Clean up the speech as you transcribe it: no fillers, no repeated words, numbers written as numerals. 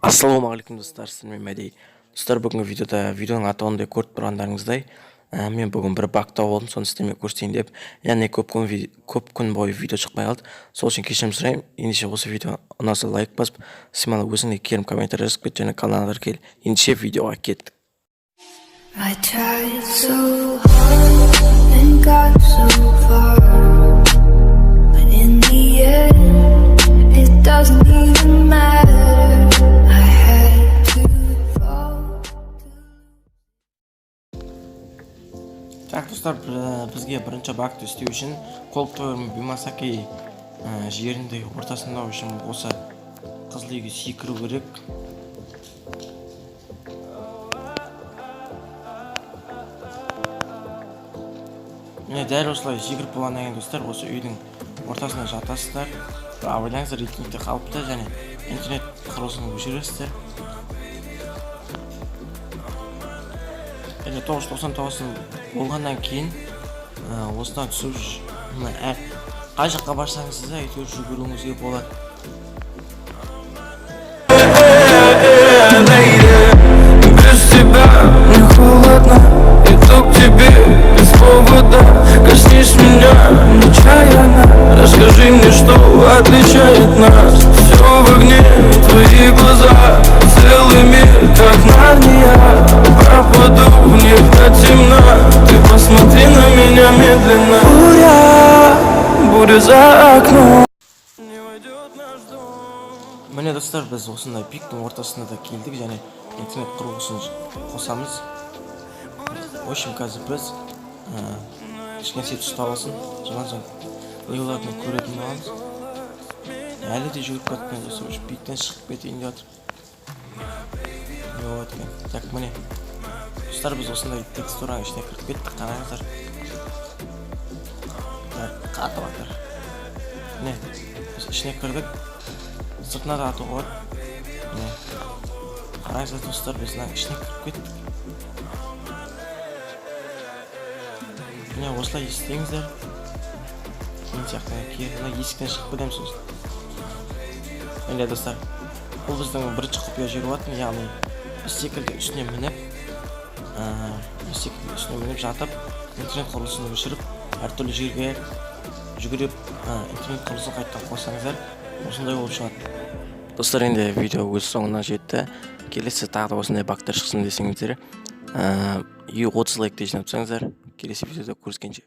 Ассалаумағалейкум достар, сіздермен Мәди. Достар, бүгінгі видеоның атауында көріп тұрғандарыңыздай, мен бүгін бір баг тауып алдым, соны сіздерге көрсетейін деп. Яғни көп күн бойы видео шықпай қалды. Сол үшін кешірім сұраймын. Ендеше осы видео ұнаса лайк басып, сималы өзіңе керім комментарий жазып кет, және каналға кел. Ендеше видеоға кеттік. I tried so hard and got so far, but in the end, it doesn't even matter. I had to fall. Так, достар, бізге бірінші багты істеу үшін Колдтойр Бимасаки жеріндегі ортасында үшін осы қызыл үйге секіру керек. Міне дәл осылай секіріп болғаннан кейін достар, осы үйдің ортасына жатасыздар. Ойлаңыздар, интернетте қалыпты және интернет құрылысын өшіресіздер. 1999 болғаннан кейін осыдан түсіп қай жаққа барсаңыз да әйтеуір жүгіруіңізге болады. Без тебя мне холодно, иду к тебе без повода. Коснись меня нечаянно, расскажи мне, что отличает нас. Все в огне, твои глаза, целый мир, как Нарния. Пропаду в них до темна, ты посмотри на меня медленно. Буря за окном. Міне достар, біз осындай пиктің ортасына да келдік және интернет құрылғысын қосамыз. В общем, қазір біз кішкене сет ұстап алсын, содан соң не болатынын көретін боламыз. Әлі де жүгіріп кеткен достар, пиктен шығып кетейін деп жатыр. Не болады екен. Так, міне достар, біз осындай текстураның ішіне кіріп кеттік, қараңыздар. Қатып жатыр. Міне біз ішіне кірдік. Сыртына да атуға бар. Қараңыздар достар, біз ішіне кіріп кеттік. Міне осылай естеңіздер. Мен сияқтан керді есіктен шығып кетеміз осы. Міне достар, бұл біздің бірінші құпия жер болатын, яғни біз секілді үстіне мініп жатып, интернет құрылысын өшіріп, әртүрлі жерге жүгіріп, интернет құрылысын қайттан қосаңыздар, осындай болып шығады. Достар, енді видео өз соңына жетті. Келесі тағы да осындай багтар шықсын десеңіздер, 30 лайкты жинап тұрсаңыздар, келесі видеода көріскенше.